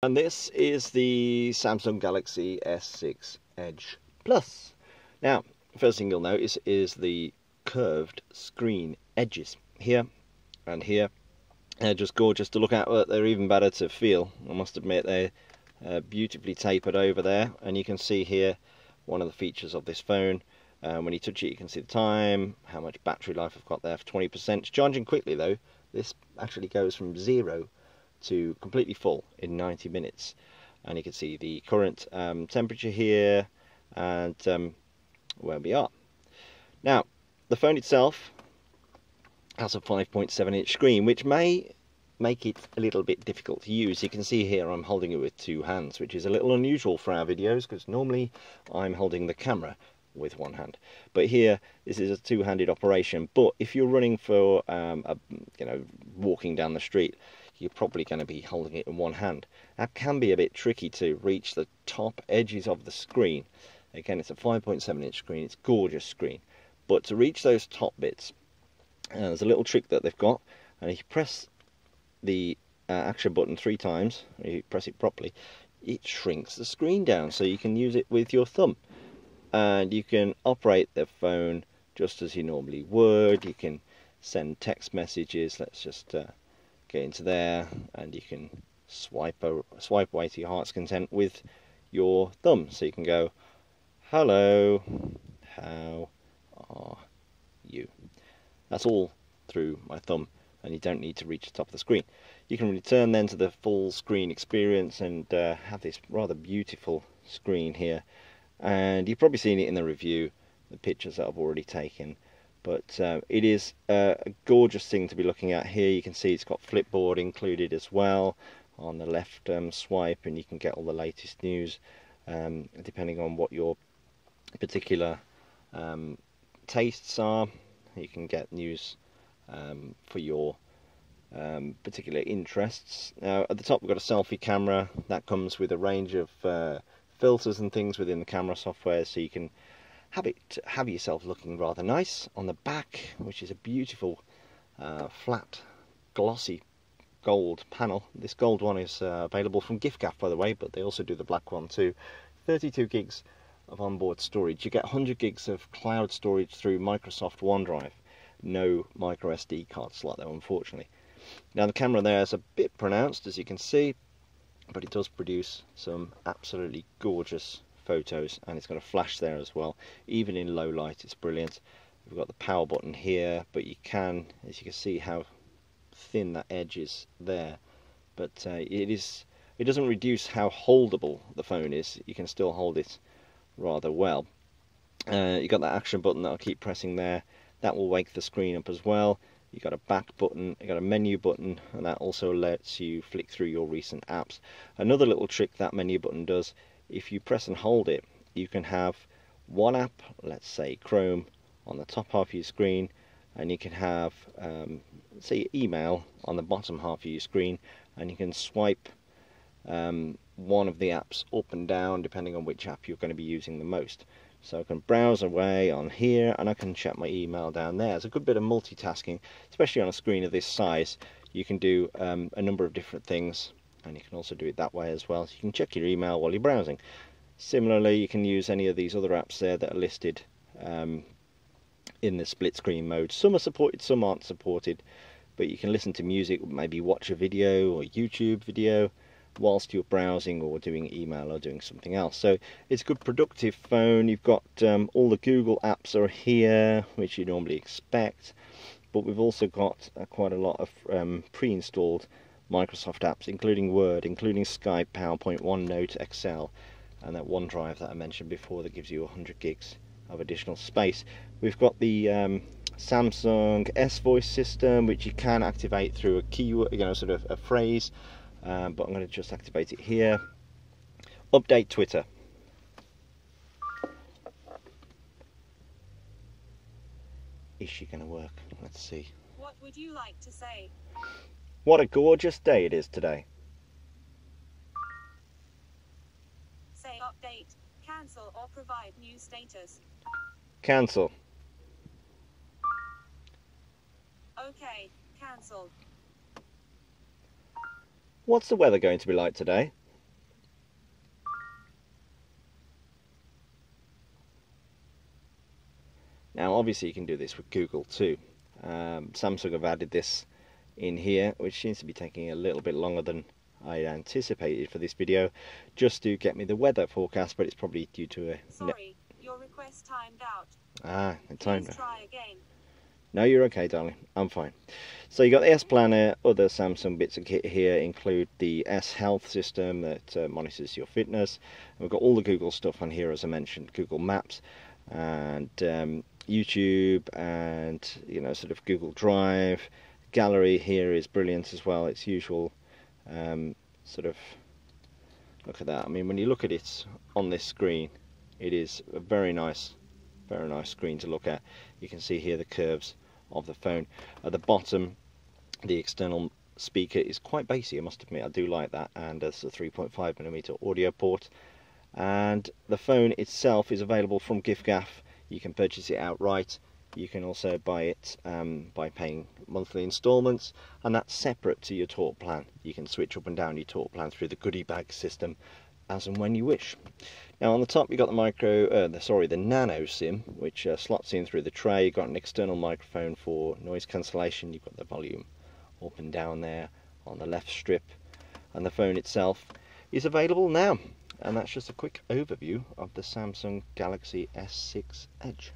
And this is the Samsung Galaxy S6 Edge Plus. Now, first thing you'll notice is the curved screen edges here and here. They're just gorgeous to look at, but they're even better to feel. I must admit, they're beautifully tapered over there, and you can see here one of the features of this phone. When you touch it, you can see the time, how much battery life I've got there for 20%. It's charging quickly though. This actually goes from 0 to completely full in 90 minutes, and you can see the current temperature here and where we are. Now, the phone itself has a 5.7-inch screen, which may make it a little bit difficult to use. You can see here I'm holding it with two hands, which is a little unusual for our videos because normally I'm holding the camera with one hand, but here this is a two-handed operation. But if you're running for walking down the street, you're probably going to be holding it in one hand. That can be a bit tricky to reach the top edges of the screen. Again, it's a 5.7-inch screen, it's a gorgeous screen, but to reach those top bits, there's a little trick that they've got, and if you press the action button 3 times, if you press it properly, it shrinks the screen down so you can use it with your thumb. And you can operate the phone just as you normally would. You can send text messages. Let's just get into there, and you can swipe away to your heart's content with your thumb. So you can go, hello, how are you? That's all through my thumb, and you don't need to reach the top of the screen. You can return then to the full screen experience and have this rather beautiful screen here. And you've probably seen it in the review, the pictures that I've already taken, but it is a gorgeous thing to be looking at. Here you can see it's got Flipboard included as well on the left swipe, and you can get all the latest news depending on what your particular tastes are. You can get news for your particular interests. Now at the top we've got a selfie camera that comes with a range of filters and things within the camera software, so you can have yourself looking rather nice. On the back, which is a beautiful flat glossy gold panel. This gold one is available from giffgaff, by the way, but they also do the black one too. 32 gigs of onboard storage. You get 100 gigs of cloud storage through Microsoft OneDrive. No micro SD card slot though, unfortunately. Now the camera there is a bit pronounced, as you can see, but it does produce some absolutely gorgeous photos, and it's got a flash there as well. Even in low light, it's brilliant. We've got the power button here, but you can, as you can see, how thin that edge is there. But it doesn't reduce how holdable the phone is. You can still hold it rather well. You got that action button that I'll keep pressing there. That will wake the screen up as well. You got a back button, you got a menu button, and that also lets you flick through your recent apps. Another little trick that menu button does, if you press and hold it, you can have one app, let's say Chrome, on the top half of your screen, and you can have say email on the bottom half of your screen, and you can swipe one of the apps up and down depending on which app you're going to be using the most. So I can browse away on here, and I can check my email down there. It's a good bit of multitasking, especially on a screen of this size. You can do a number of different things, and you can also do it that way as well. So you can check your email while you're browsing. Similarly, you can use any of these other apps there that are listed in the split screen mode. Some are supported, some aren't supported, but you can listen to music, maybe watch a video or YouTube video whilst you're browsing or doing email or doing something else. So it's a good productive phone. You've got all the Google apps are here, which you normally expect, but we've also got quite a lot of pre-installed Microsoft apps, including Word, including Skype, PowerPoint, OneNote, Excel, and that OneDrive that I mentioned before that gives you 100 gigs of additional space. We've got the Samsung S Voice system, which you can activate through a keyword, sort of a phrase. But I'm going to just activate it here. Update Twitter. Is she going to work? Let's see. What would you like to say? What a gorgeous day it is today. Say update, cancel, or provide new status. Cancel. Okay, cancelled. What's the weather going to be like today? Now obviously you can do this with Google too. Samsung have added this in here, which seems to be taking a little bit longer than I anticipated for this video, just to get me the weather forecast, but it's probably due to a... Sorry, your request timed out. Ah, it timed out. Please try again. No, you're okay, darling. I'm fine. So you got the S Planner. Other Samsung bits of kit here include the S Health system that monitors your fitness. And we've got all the Google stuff on here, as I mentioned, Google Maps and YouTube, and sort of Google Drive. Gallery here is brilliant as well. Its usual sort of, look at that. I mean, when you look at it on this screen, it is a very nice screen to look at. You can see here the curves of the phone. At the bottom, the external speaker is quite bassy, I must admit. I do like that, and there's a 3.5mm audio port. And the phone itself is available from giffgaff. You can purchase it outright. You can also buy it by paying monthly installments, and that's separate to your talk plan. You can switch up and down your talk plan through the goodie bag system as and when you wish. Now on the top you've got the nano SIM, which slots in through the tray. You've got an external microphone for noise cancellation. You've got the volume up and down there on the left strip, and the phone itself is available now. And that's just a quick overview of the Samsung Galaxy S6 Edge.